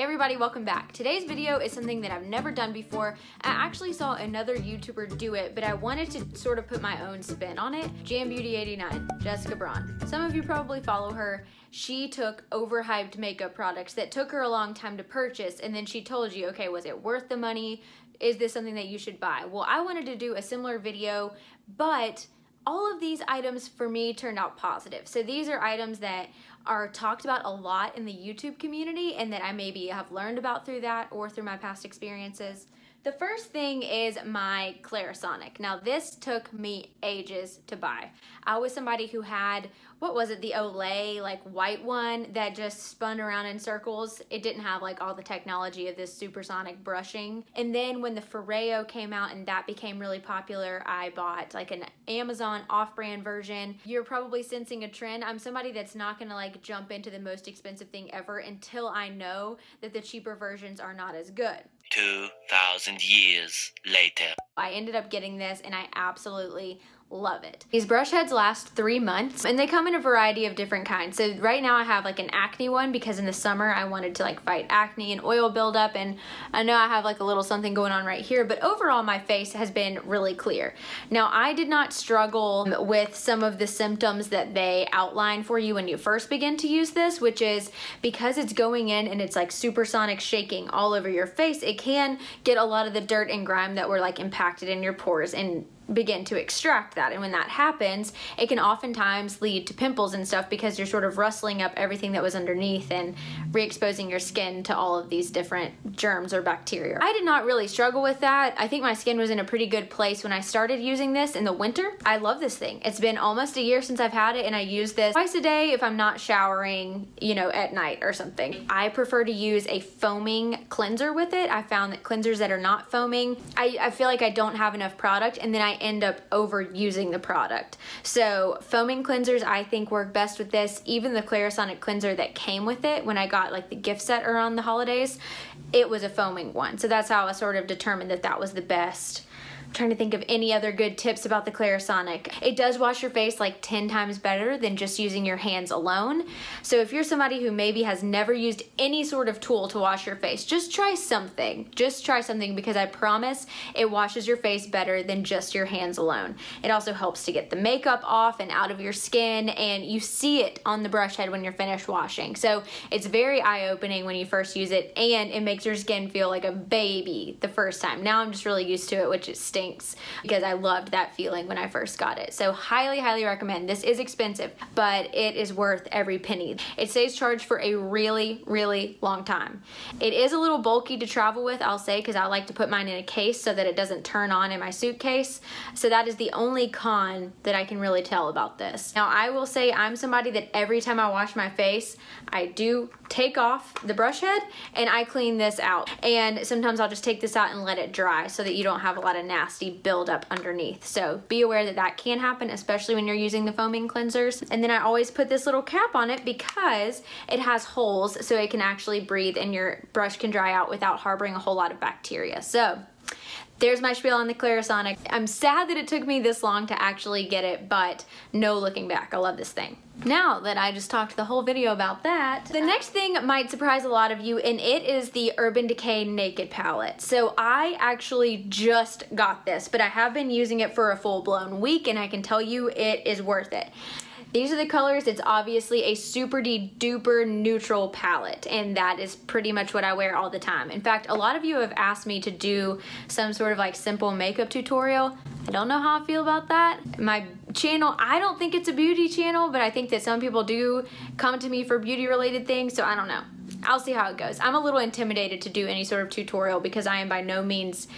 Hey everybody, welcome back. Today's video is something that I've never done before. I actually saw another YouTuber do it, but I wanted to sort of put my own spin on it. JamBeauty89, Jessica Braun. Some of you probably follow her. She took overhyped makeup products that took her a long time to purchase, and then she told you, okay, was it worth the money? Is this something that you should buy? Well, I wanted to do a similar video, but all of these items for me turned out positive. So these are items that are talked about a lot in the YouTube community and that I maybe have learned about through that or through my past experiences. The first thing is my CLARISONIC. Now this took me ages to buy. I was somebody who had, what was it, the Olay like white one that just spun around in circles. It didn't have like all the technology of this supersonic brushing. And then when the Foreo came out and that became really popular, I bought like an Amazon off-brand version. You're probably sensing a trend. I'm somebody that's not gonna like jump into the most expensive thing ever until I know that the cheaper versions are not as good. 2,000 years later. I ended up getting this and I absolutely love it. These brush heads last 3 months and they come in a variety of different kinds. So right now I have like an acne one because in the summer I wanted to like fight acne and oil buildup, and I know I have like a little something going on right here, but overall my face has been really clear. Now I did not struggle with some of the symptoms that they outline for you when you first begin to use this, which is because it's going in and it's like supersonic shaking all over your face, it can get a lot of the dirt and grime that were like impacted in your pores and begin to extract that. And when that happens, it can oftentimes lead to pimples and stuff because you're sort of rustling up everything that was underneath and re-exposing your skin to all of these different germs or bacteria. I did not really struggle with that. I think my skin was in a pretty good place when I started using this in the winter. I love this thing. It's been almost a year since I've had it and I use this twice a day if I'm not showering, you know, at night or something. I prefer to use a foaming cleanser with it. I found that cleansers that are not foaming, I feel like I don't have enough product and then I end up overusing the product. So foaming cleansers I think work best with this. Even the CLARISONIC cleanser that came with it when I got like the gift set around the holidays, it was a foaming one. So that's how I sort of determined that that was the best. I'm trying to think of any other good tips about the CLARISONIC. It does wash your face like 10 times better than just using your hands alone. So if you're somebody who maybe has never used any sort of tool to wash your face, just try something. Just try something because I promise it washes your face better than just your hands alone. It also helps to get the makeup off and out of your skin, and you see it on the brush head when you're finished washing. So it's very eye-opening when you first use it, and it makes your skin feel like a baby the first time. Now I'm just really used to it, which is because I loved that feeling when I first got it. So highly recommend. This is expensive, but it is worth every penny. It stays charged for a really long time. It is a little bulky to travel with, I'll say, because I like to put mine in a case so that it doesn't turn on in my suitcase. So that is the only con that I can really tell about this. Now I will say I'm somebody that every time I wash my face, I do take off the brush head and I clean this out. And sometimes I'll just take this out and let it dry so that you don't have a lot of nasty buildup underneath. So be aware that that can happen, especially when you're using the foaming cleansers. And then I always put this little cap on it because it has holes so it can actually breathe and your brush can dry out without harboring a whole lot of bacteria. So there's my spiel on the CLARISONIC. I'm sad that it took me this long to actually get it, but no looking back. I love this thing. Now that I just talked the whole video about that, the next thing might surprise a lot of you, and it is the Urban Decay Naked Palette. So I actually just got this, but I have been using it for a full-blown week, and I can tell you it is worth it. These are the colors. It's obviously a super duper neutral palette, and that is pretty much what I wear all the time. In fact, a lot of you have asked me to do some sort of like simple makeup tutorial. I don't know how I feel about that. My channel, I don't think it's a beauty channel, but I think that some people do come to me for beauty related things, so I don't know. I'll see how it goes. I'm a little intimidated to do any sort of tutorial because I am by no means,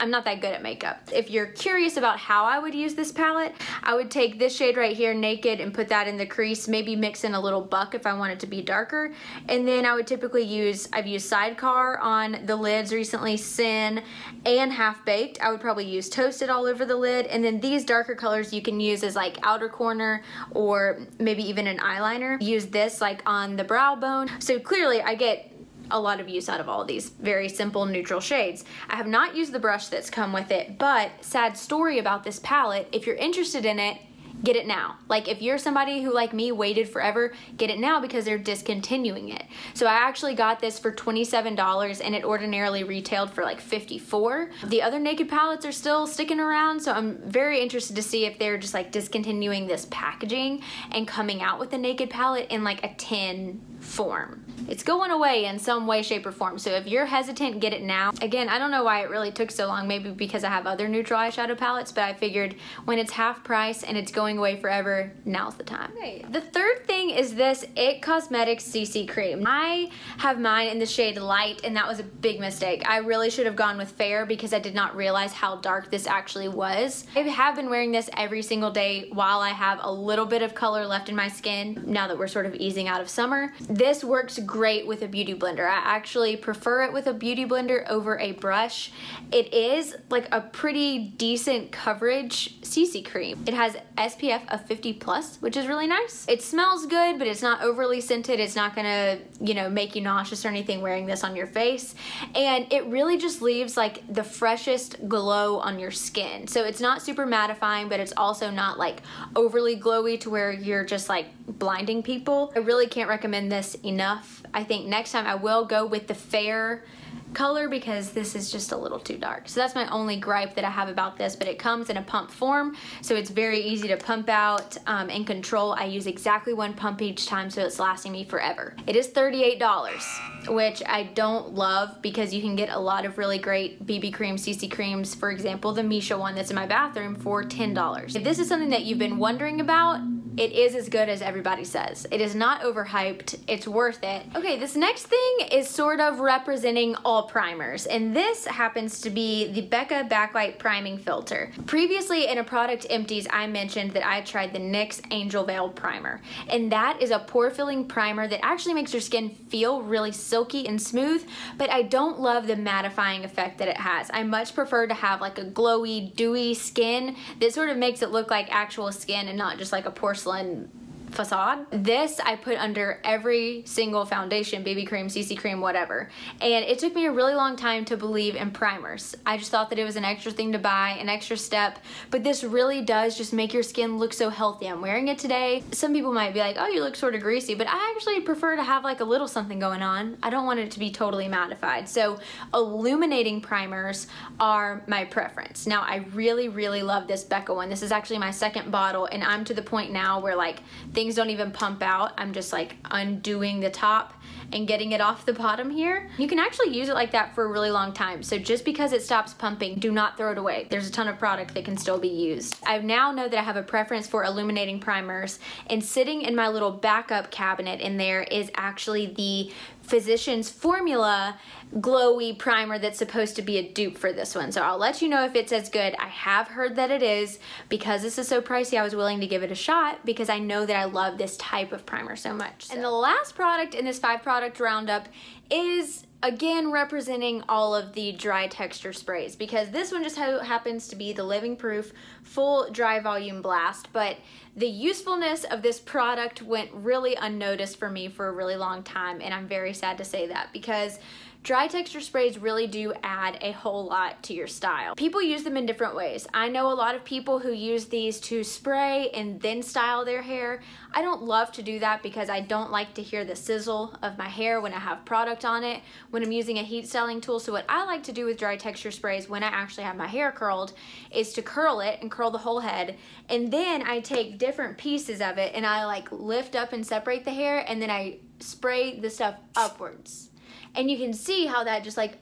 I'm not that good at makeup. If you're curious about how I would use this palette, I would take this shade right here, Naked, and put that in the crease, maybe mix in a little Buck if I want it to be darker. And then I would typically use, I've used Sidecar on the lids recently, Sin, and Half Baked. I would probably use Toasted all over the lid. And then these darker colors you can use as like outer corner or maybe even an eyeliner. Use this like on the brow bone. So clearly I get a lot of use out of all these very simple neutral shades. I have not used the brush that's come with it, but sad story about this palette, if you're interested in it, get it now. Like if you're somebody who like me waited forever, get it now because they're discontinuing it. So I actually got this for $27 and it ordinarily retailed for like $54. The other Naked palettes are still sticking around, so I'm very interested to see if they're just like discontinuing this packaging and coming out with the Naked palette in like a tin form. It's going away in some way, shape, or form. So if you're hesitant, get it now. Again, I don't know why it really took so long, maybe because I have other neutral eyeshadow palettes, but I figured when it's half price and it's going away forever, now's the time. Okay. The third thing is this IT Cosmetics CC cream. I have mine in the shade Light, and that was a big mistake. I really should have gone with Fair because I did not realize how dark this actually was. I have been wearing this every single day while I have a little bit of color left in my skin now that we're sort of easing out of summer. This works great with a beauty blender. I actually prefer it with a beauty blender over a brush. It is like a pretty decent coverage CC cream. It has SPF of 50+, which is really nice. It smells good, but it's not overly scented. It's not gonna, you know, make you nauseous or anything wearing this on your face. And it really just leaves like the freshest glow on your skin. So it's not super mattifying, but it's also not like overly glowy to where you're just like blinding people. I really can't recommend this enough. I think next time I will go with the Fair color because this is just a little too dark. So that's my only gripe that I have about this, but it comes in a pump form, so it's very easy to pump out and control. I use exactly one pump each time, so it's lasting me forever. It is $38, which I don't love because you can get a lot of really great BB cream, CC creams, for example, the Misha one that's in my bathroom for $10. If this is something that you've been wondering about, it is as good as everybody says. It is not overhyped, it's worth it. Okay, this next thing is sort of representing all primers, and this happens to be the BECCA Backlight Priming Filter. Previously in a product empties, I mentioned that I tried the NYX Angel Veil Primer, and that is a pore filling primer that actually makes your skin feel really silky and smooth, but I don't love the mattifying effect that it has. I much prefer to have like a glowy, dewy skin that sort of makes it look like actual skin and not just like a porcelain facade. This I put under every single foundation, BB cream, CC cream, whatever. And it took me a really long time to believe in primers. I just thought that it was an extra thing to buy, an extra step, but this really does just make your skin look so healthy. I'm wearing it today. Some people might be like, oh, you look sort of greasy, but I actually prefer to have like a little something going on. I don't want it to be totally mattified. So illuminating primers are my preference. Now I really, really love this BECCA one. This is actually my second bottle, and I'm to the point now where like things don't even pump out. I'm just like undoing the top and getting it off the bottom here. You can actually use it like that for a really long time. So just because it stops pumping, do not throw it away. There's a ton of product that can still be used. I now know that I have a preference for illuminating primers, and sitting in my little backup cabinet in there is actually the Physicians Formula glowy primer that's supposed to be a dupe for this one. So I'll let you know if it's as good. I have heard that it is. Because this is so pricey, I was willing to give it a shot because I know that I love this type of primer so much. And the last product in this 5-product roundup is again representing all of the dry texture sprays, because this one just happens to be the Living Proof Full Dry Volume Blast, but the usefulness of this product went really unnoticed for me for a really long time, and I'm very sad to say that because dry texture sprays really do add a whole lot to your style. People use them in different ways. I know a lot of people who use these to spray and then style their hair. I don't love to do that because I don't like to hear the sizzle of my hair when I have product on it when I'm using a heat styling tool. So what I like to do with dry texture sprays when I actually have my hair curled is to curl it and curl the whole head, and then I take different pieces of it and I like lift up and separate the hair, and then I spray the stuff upwards. And you can see how that just like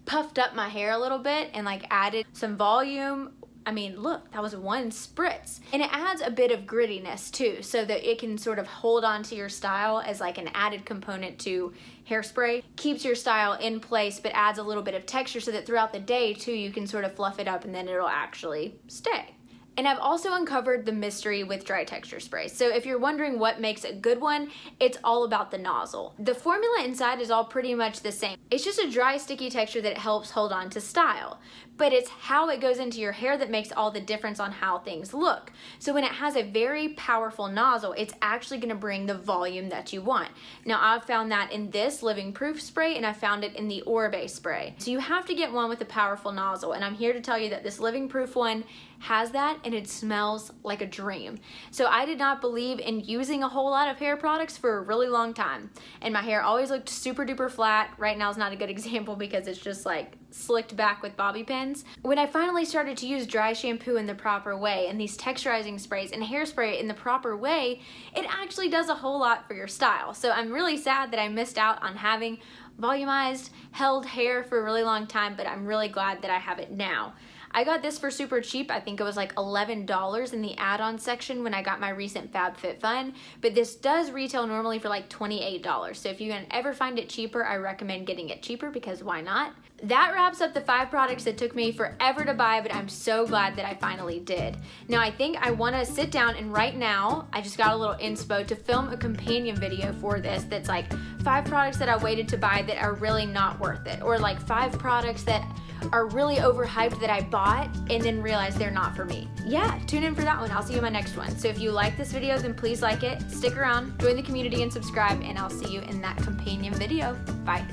puffed up my hair a little bit and like added some volume. I mean, look, that was one spritz. And it adds a bit of grittiness too, so that it can sort of hold on to your style as like an added component to hairspray. Keeps your style in place, but adds a little bit of texture so that throughout the day too, you can sort of fluff it up and then it'll actually stay. And I've also uncovered the mystery with dry texture sprays. So if you're wondering what makes a good one, it's all about the nozzle. The formula inside is all pretty much the same. It's just a dry, sticky texture that helps hold on to style. But it's how it goes into your hair that makes all the difference on how things look. So when it has a very powerful nozzle, it's actually gonna bring the volume that you want. Now I've found that in this Living Proof spray, and I found it in the Orbe spray. So you have to get one with a powerful nozzle, and I'm here to tell you that this Living Proof one has that and it smells like a dream. So I did not believe in using a whole lot of hair products for a really long time, and my hair always looked super duper flat. Right now is not a good example because it's just like slicked back with bobby pins. When I finally started to use dry shampoo in the proper way and these texturizing sprays and hairspray in the proper way, it actually does a whole lot for your style. So I'm really sad that I missed out on having volumized, held hair for a really long time, but I'm really glad that I have it now. I got this for super cheap. I think it was like $11 in the add-on section when I got my recent FabFitFun, but this does retail normally for like $28. So if you can ever find it cheaper, I recommend getting it cheaper because why not? That wraps up the 5 products that took me forever to buy, but I'm so glad that I finally did. Now I think I want to sit down, and right now I just got a little inspo to film a companion video for this that's like 5 products that I waited to buy that are really not worth it, or like 5 products that are really overhyped that I bought and then realized they're not for me. Yeah, tune in for that one. I'll see you in my next one. So if you like this video, then please like it, stick around, join the community and subscribe, and I'll see you in that companion video. Bye.